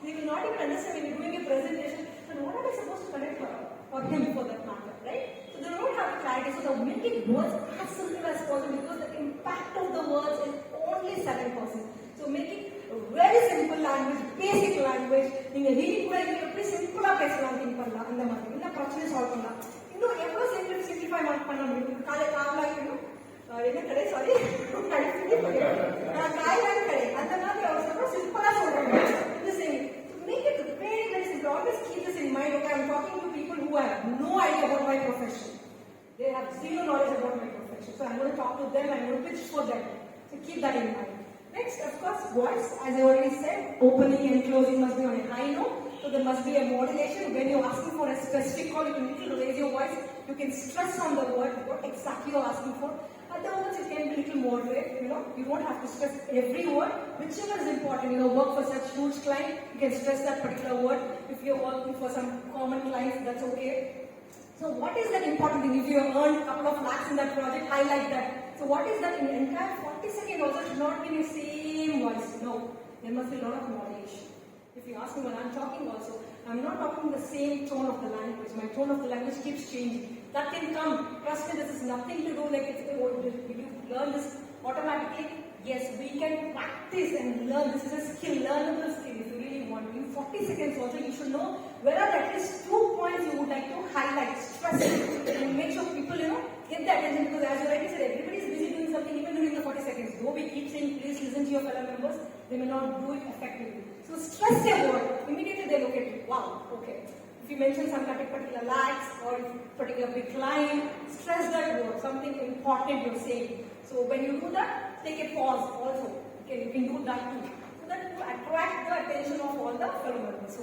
They will not even understand when you're doing a presentation, and what am I supposed to connect for him for that matter, right? So they don't have clarity. So they're making words as simple as possible because the impact of the words is only 7%. So making very simple language, basic language, நீங்க reading கூட எப்படி சிம்பிளா பேசலாம் think பண்ணலாம் அந்த மாதிரி இந்த பிரச்சனை சால்வ் பண்ணலாம் இன்னும் எவ்வளவு சிம்பிளிஃபை பண்ண முடியும் காலை காவலா இன்னும் என்ன கடை சாரி காய்கறி கடை அந்த மாதிரி அவர் சொல்ற சிம்பிளா சொல்றாங்க இந்த same make it very very simple. Always keep this in mind. Okay, I'm talking to people who have no idea about my profession. They have zero knowledge about my profession. So I'm going to talk to them. I'm going to pitch for them. So keep that in mind. Next, of course, voice. As I already said, opening and closing must be on a high note. So there must be a modulation. When you're asking for a specific call, you need to raise your voice. You can stress on the word, what exactly you're asking for. Otherwise, it can be a little moderate. You won't have to stress every word. Whichever is important. Work for such huge client, you can stress that particular word. If you're working for some common clients, that's okay. So what is that important thing? If you have earned a couple of lakhs in that project, highlight that. So what is that in the entire 40 seconds also should not be in the same voice. No, there must be a lot of modulation. If you ask me when I'm talking also, I'm not talking the same tone of the language. My tone of the language keeps changing. That can come. Trust me, this is nothing to do like did you learn this automatically? Yes, we can practice and learn. This is a skill, learnable skill if you really want. In 40 seconds also, you should know where are at least 2 points you would like to highlight, stress and make sure people, get the attention because as you already said, everybody is busy doing something even during the 40 seconds. Though we keep saying, please listen to your fellow members, they may not do it effectively. So stress their word. Immediately they look at you. Wow, okay. If you mention some particular lakhs or particular big line, stress that word, something important you're saying. So when you do that, take a pause also. Okay, you can do that too. So that to attract the attention of all the fellow members. So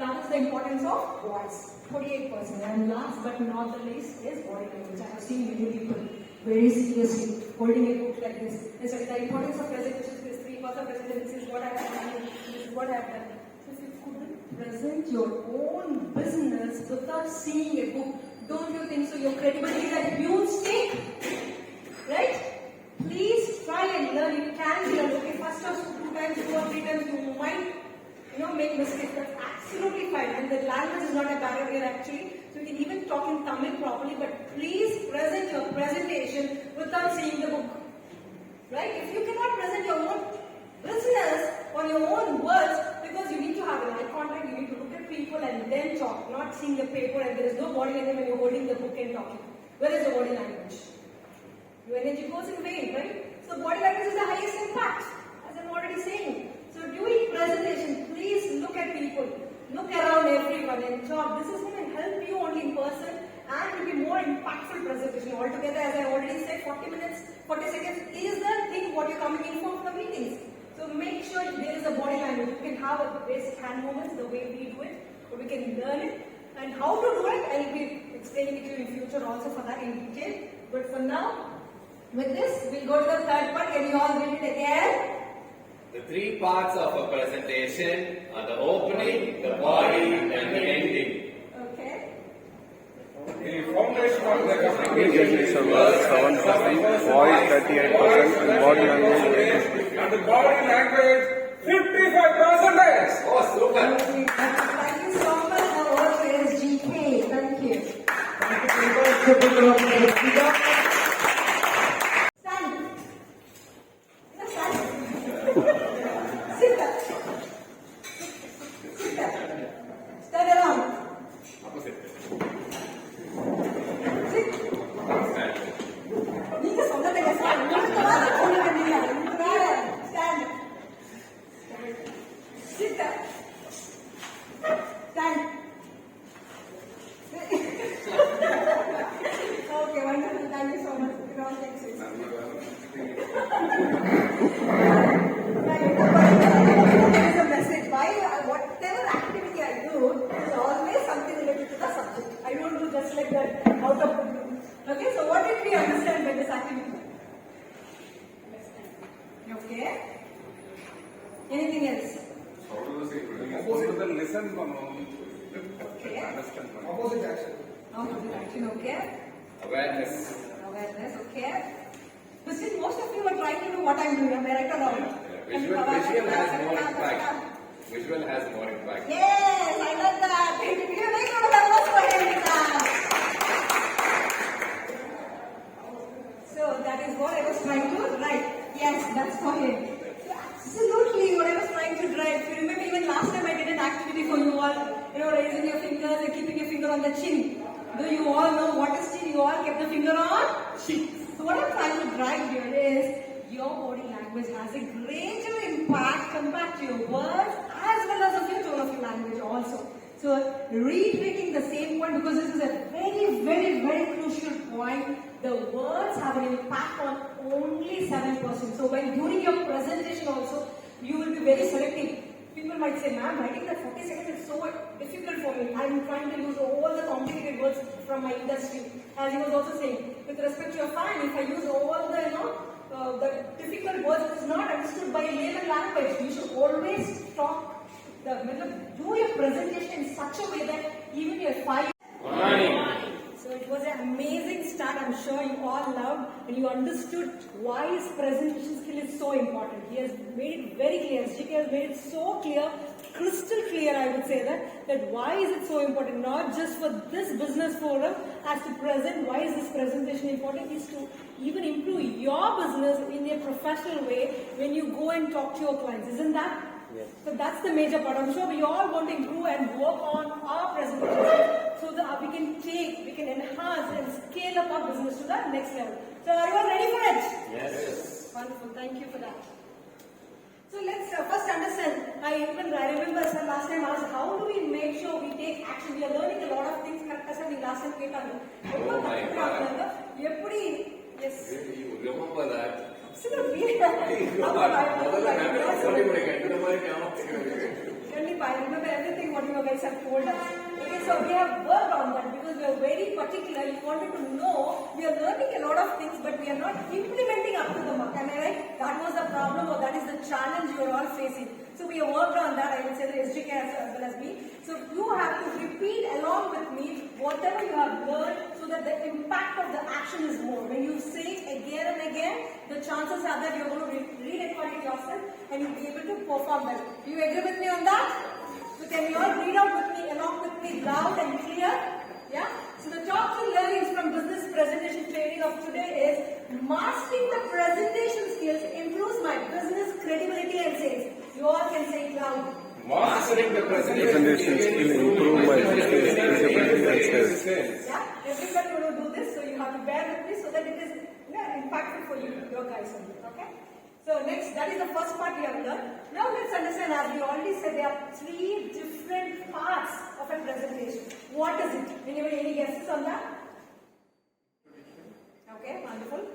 that is the importance of voice. 48%. And last but not the least is body language. I have seen many people very seriously holding a book like this. And so the importance of presentations is 3 parts of presentation. This is what I have done. This is what I have done. So if you couldn't present your own business without seeing a book, don't you think so? Your credibility is at huge stake, right? Please try and learn. You can learn. Okay, first or 2 times, 2 or 3 times, you might, make mistakes. That's absolutely fine. And the language is not a barrier here actually. So you can even talk in Tamil properly, but please present your presentation without seeing the book. Right? If you cannot present your own business on your own words, because you need to have an eye contact, you need to look at people and then talk, not seeing the paper and there is no body language when you're holding the book and talking. Where is the body language? Your energy goes in vain, right? So body language is the highest impact, as I'm already saying. So during presentation, please look at people, look around everyone and talk. This is going to help you only in person and will be more impactful presentation. Altogether, as I already said, 40 minutes, 40 seconds is the thing what you're coming in for the meetings. So make sure there is a body language. You can have a basic hand movements the way we do it, or we can learn it. And how to do it, I'll be explaining it to you in future also for that in detail. But for now, with this, we'll go to the third part. Can you all read it again? The 3 parts of a presentation are the opening, the body, and the ending. Okay. The foundation of the English is 7%, voice 38%, and body language 80%. and the body language 55%. Oh, super! Thank you so much. The word is GK. Thank you. Stand. Stand. Sit up. Sit up. Stand around. Opposite. Sit. Stand. நீங்க சொன்னதுங்க stand. உங்களுக்கு வாங்க சொல்லுங்க நீங்க. Stand. Sit up. Stand. Okay, wonderful. Thank you so much. It all makes sense. There is a message. Why, whatever activity I do is always something related to the subject. I don't do just like that out of the blue. Okay, so what did we understand by this activity? Okay. Anything else? Opposite listen Okay. understand. Opposite action. Opposite action. Okay. Awareness. Awareness. Okay. Because most of you are trying to do what I'm doing. Am I right or wrong? Visual has more impact. Visual has more impact. Yes, I love that. Give a big round of applause for him, Rita. So that is what I was trying to write. Yes, that's for him. So absolutely what I was trying to write. If you remember, even last time I did an activity for you all, raising your fingers and keeping your finger on the chin. Do you all know what is chin? You all kept the finger on chin. So what I'm trying to drive here is your body language has a greater impact compared to your words as well as of your tone of language also. So reiterating the same point, because this is a very, very, very crucial point. The words have an impact on only 7%. So when during your presentation also, you will be very selective. People might say, ma'am, writing that 40 seconds is so difficult for me. I'm trying to use all the complicated words from my industry. As he was also saying, with respect to your fan, if I use all the difficult words that is not understood by layman language, you should always talk, do your presentation in such a way that even your file. So it was an amazing start. I'm sure you all loved and you understood why his presentation skill is so important. He has made it very clear. SGK has made it so clear, crystal clear, I would say that why is it so important, not just for this business forum as to present, why is this presentation important, is to even improve your business in a professional way when you go and talk to your clients. Isn't that? Yes. So that's the major part. I'm sure we all want to improve and work on our presentations so that we can enhance and scale up our business to the next level. So are you all ready for it? Yes. Wonderful. Thank you for that. So let's first understand. I remember sir last time asked, how do we make sure we take action? We are learning a lot of things. Last time Oh my God. Yes. You remember that? Absolutely. I remember everything what you guys have told us. Okay, so we have worked on that because we are very particular. You wanted to know, we are learning a lot of things, but we are not implementing up to the mark. Am I right? That was the problem, or that is the challenge you are all facing. So we have worked on that. I would say the SGK as well as me. So you have to repeat along with me whatever you have learned, so that the impact of the action is more. When you say it again and again, the chances are that you're going to read it yourself and you'll be able to perform well. Do you agree with me on that? So can you all read out with me, along with me, loud and clear? Yeah? So the top 3 learnings from business presentation training of today is mastering the presentation skills improves my business credibility and sales. You all can say it loud. Mastering the Presentation skill improve my business credibility and sales. Yeah? Everybody will do this, so you have to bear with me so that it is impactful for you, your guys only. Okay? So next, that is the first part we have learned. Now let's understand, as we already said, there are 3 different parts of a presentation. What is it? Anybody, any guesses on that? Okay, wonderful.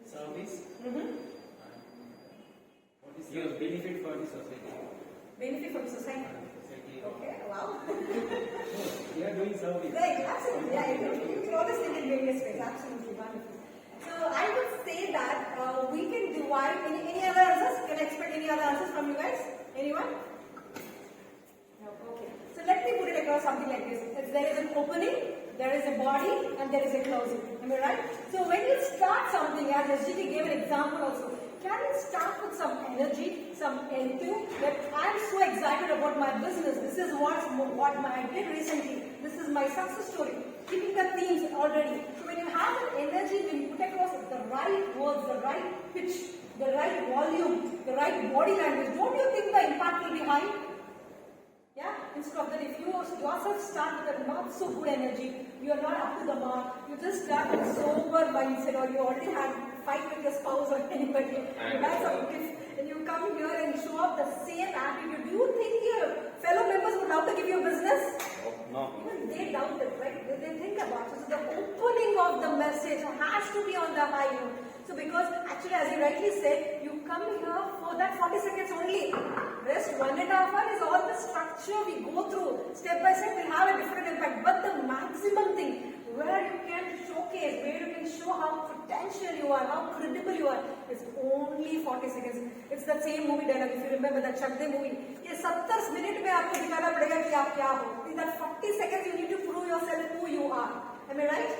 Service. What is your benefit for the society? Benefit for the society. Okay, wow. We are doing service. Right, absolutely. Yeah, you can always think in various ways. Absolutely, wonderful. So I would say that we can divide. Any other answers? Can I expect any other answers from you guys? Anyone? No. Okay. So let me put it across something like this. There is an opening, there is a body, and there is a closing. Am I right? So when you start something, as SGT gave an example also, can you start with some energy, some enthuse, that I'm so excited about my business. This is what I did recently. This is my success story. Keeping the themes already. So when you have an energy, when you put across the right words, the right pitch, the right volume, the right body language, don't you think the impact will be high? Yeah? Instead of that, if you yourself start with a not so good energy, you are not up to the mark, you just start with a sober mindset, or you already had fight with your spouse or anybody, you had some gift, and you come here and show up the same attitude, do you think your fellow members would love to give you business? No. Even they doubt it, right? They think about it. So the opening of the message has to be on the high note. So because actually, as you rightly said, you come here for that 40 seconds only. Rest 1.5 hours is all the structure we go through. Step by step will have a different impact. But the maximum thing, where you can showcase, where you can show how potential you are, how credible you are, is only 40 seconds. It's the same movie dialogue. If you remember that Chak De movie, ये 70 minutes में आपको दिखाना पड़ेगा कि आप क्या हो. In that 40 seconds, you need to prove yourself who you are. Am I right?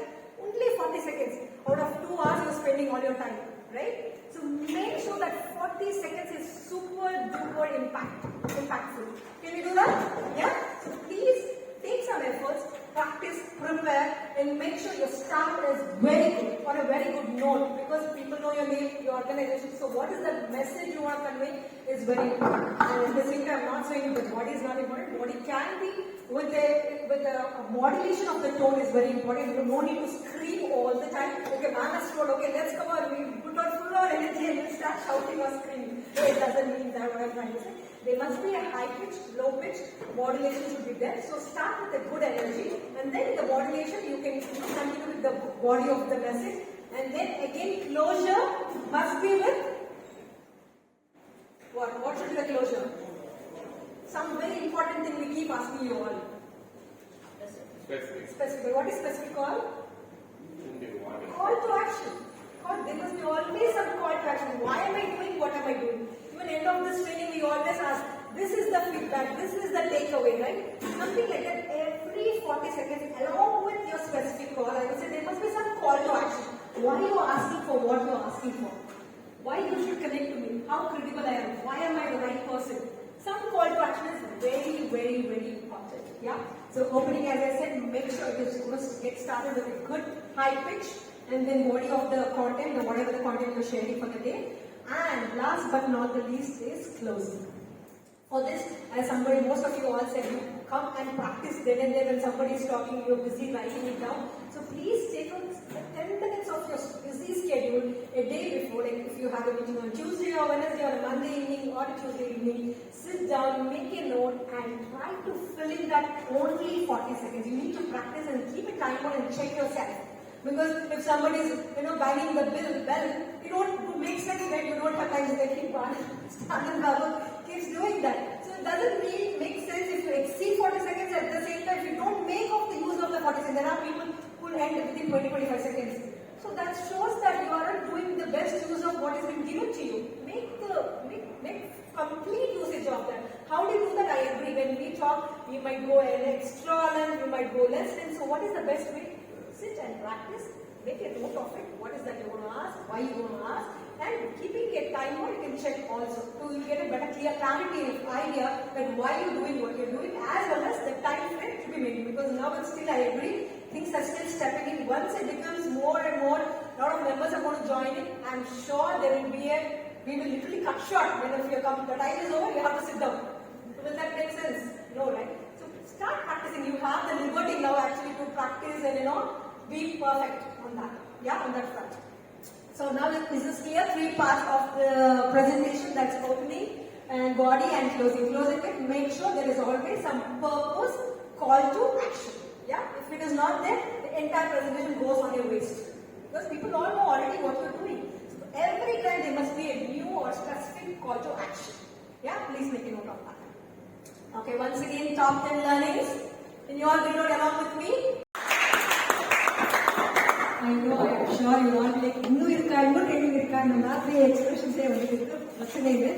Only 40 seconds. Out of 2 hours, you're spending all your time. right? So make sure that 40 seconds is super duper impactful. Can we do that? Yeah? So please take some efforts, practice, prepare, and make sure your start is very good, on a very good note, because people know your name, your organization. So what is the message you want to convey is very important. And at the same time, I'm not saying the body is not important. Body can be with the modulation of the tone is very important. You don't need to scream all the time. Okay, man has told, okay, let's come on, we put on full on energy and we start shouting or screaming. No, it doesn't mean that what I'm trying to say. There must be a high pitch, low pitch, modulation should be there. So start with a good energy, and then the modulation you can continue with the body of the message, and then again closure must be with what? What should be the closure? Some very important thing we keep asking you all. Specific. Specific. What is specific call? Call to action. There must be always some call to action. Why am I doing? What am I doing? Even end of this training, we always ask, this is the feedback, this is the takeaway, right? Something like that every 40 seconds, along with your specific call, I would say there must be some call to action. Why you are asking for what you are asking for? Why you should connect to me? How critical I am? Why am I the right person? Some call to action is very, very, very important. Yeah. So opening, as I said, make sure it is going to get started with a good high pitch, and then body of the content, or whatever the content you're sharing for the day. And last but not the least is closing. For this, as somebody, most of you all said, you come and practice then and there when somebody is talking, you're busy writing it down. So please take out 10 minutes of your busy schedule a day before, like if you have a meeting on Tuesday or Wednesday or a Monday evening or a Tuesday evening, sit down, make a note and try to fill in that only 40 seconds. You need to practice and keep a timer and check yourself. Because if somebody is, banging the bell, you don't make sense, right? You don't have time to keep on. Standard Babu keeps doing that. So it doesn't make sense if you exceed 40 seconds at the same time. If you don't make of the use of the 40 seconds, there are people who will end within 20-25 seconds. So that shows that you aren't doing the best use of what has been given to you. Make complete usage of that. How do you do that? I agree. When we talk, we might go an extra length, we might go less length. So what is the best way? Sit and practice, make a note of it, what is that you want to ask, why you want to ask, and keeping a timer you can check also. So you get a better clear clarity idea that why you're doing what you're doing, as well as the time frame to be made. Because now it's still, I agree, things are still stepping in. Once it becomes more and more, a lot of members are going to join in. I'm sure there will be we will literally cut short when if you come, the time is over, you have to sit down. Will that make sense? No, right? So start practicing. You have the liberty now actually to practice and be perfect on that. Yeah, on that front. So now this is clear. 3 parts of the presentation, that's opening and body and closing. Closing it, make sure there is always some purpose, call to action. Yeah, if it is not there, the entire presentation goes on your waste. Because people all know already what you're doing. So every time there must be a new or specific call to action. Yeah, please make a note of that. Okay, once again, top 10 learnings. Can you all read out along with me? I know, I am sure you all like, expressions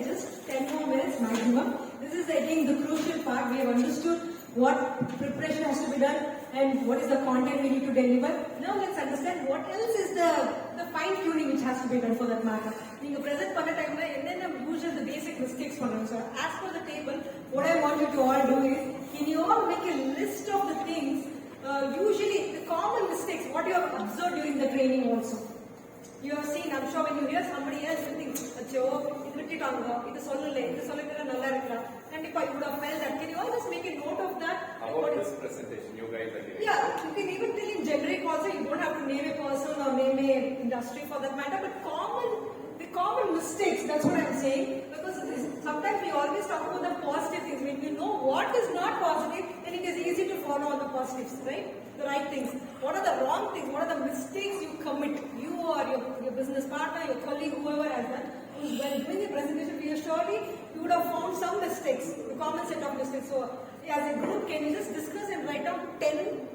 just 10 more minutes maximum. This is again the crucial part. We have understood what preparation has to be done and what is the content we need to deliver. Now let's understand what else is the fine tuning which has to be done for that matter. In the present time, and then usually the basic mistakes for them. So as per the table, what I want you to all do is, can you all make a list of the things, usually the common mistakes, what you have observed during the training also. You have seen, I'm sure when you hear somebody else, you think, and you would have felt that. Can you all just make a note of that? About this presentation, you guys are giving. Yeah, you can even tell in generic also, you don't have to name a person or name a industry for that matter, but the common mistakes, that's what I'm saying. Because sometimes we always talk about the positive things. When you know what is not positive, then it is easy to follow all the positives, right? The right things. What are the wrong things? What are the mistakes you commit? You or your business partner, your colleague, whoever has done. When doing the presentation, surely you would have found some mistakes, a common set of mistakes. So, as a group, can you just discuss and write down 10,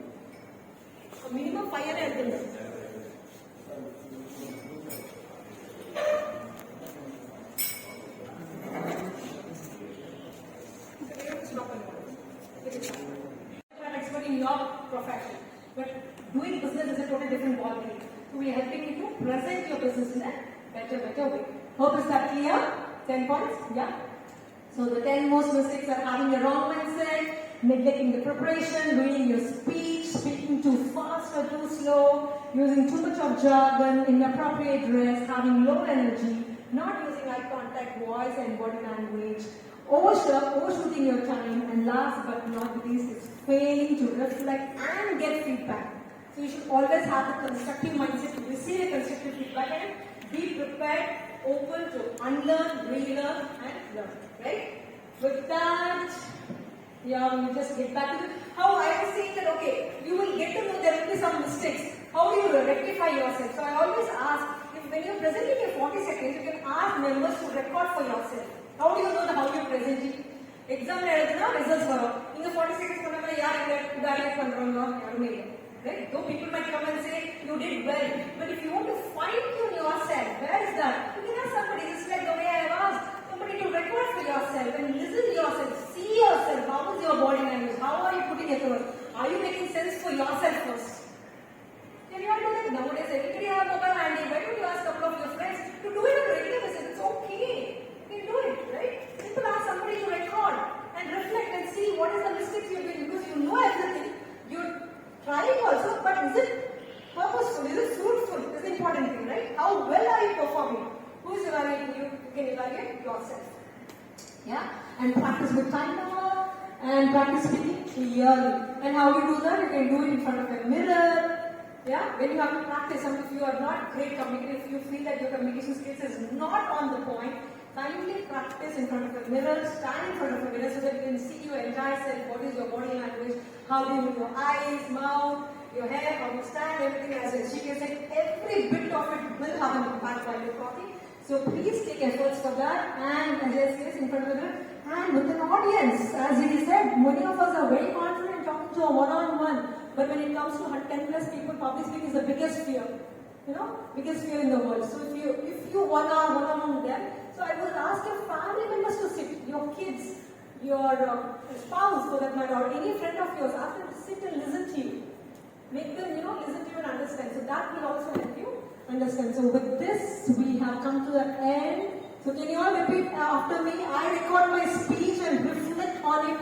a minimum 5 and 10? You are expert in your profession, but doing business is a totally different ballgame. So we are helping you to present your business in a better way. Hope is that clear? 10 points? Yeah? So the 10 most mistakes are having a wrong mindset, neglecting the preparation, reading your speech, speaking too fast or too slow, using too much of jargon, inappropriate dress, having low energy, not using eye contact, voice and body language, overshooting your time, and last but not least is failing to reflect and get feedback. So you should always have the constructive mindset to receive a constructive feedback and be prepared, open to unlearn, relearn and learn. Right? With that, yeah, we just get back to how I was saying that okay, you will get to know there will be some mistakes. How do you rectify yourself? So I always ask, if when you're presenting in 40 seconds, you can ask members to record for yourself. How do you know how you're presenting? Exam results வரும். நீங்க 40 seconds பண்ணாம யார் இங்க evaluate பண்றாங்க யாருமே இல்ல. Right? Though people might come and say you did well, but if you want to fine tune yourself, where is that? You can ask somebody, just like the way I have asked, somebody to record for yourself and listen to yourself, see yourself. How is your body language? How are you putting it forward? Are you making sense for yourself first? Can you all do that? Nowadays, everybody have mobile handy. Why don't you ask a couple of your friends to do it on a regular basis? It's okay. You can do it, right? Simple ask somebody to record and reflect and see what is the mistakes you're doing because you know everything. You're trying also, but is it purposeful? Is it fruitful? Is the important thing, right? How well are you performing? Who is evaluating you? You can evaluate yourself. Yeah? And practice with timer and practice speaking clearly. And how you do that? You can do it in front of a mirror. Yeah, when you have to practice, and if you are not great communicator, if you feel that your communication skills is not on the point, kindly practice in front of a mirror, stand in front of a mirror so that you can see your entire self, what is your body language, how do you move your eyes, mouth, your hair, how you stand, everything as a she can say, every bit of it will have an impact while you're talking. So please take efforts for that and as I say, in front of the mirror and with an audience. As he said, many of us are very confident talking to a one-on-one. But when it comes to 10 plus people, public speaking is the biggest fear. You know, biggest fear in the world. So if you one-on-one them, so I will ask your family members to sit, your kids, your spouse for that matter, or any friend of yours, ask them to sit and listen to you. Make them, listen to you and understand. So that will also help you understand. So with this, we have come to the end. So can you all repeat after me? I record my speech and reflect on it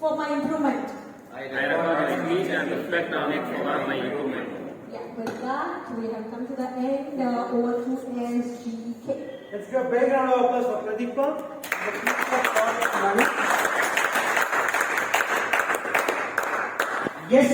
for my improvement. I record my speech and reflect on it for my improvement. Yeah, with that, we have come to the end. Over to SGK. Let's give a big round of applause for Pradeepa. Yes.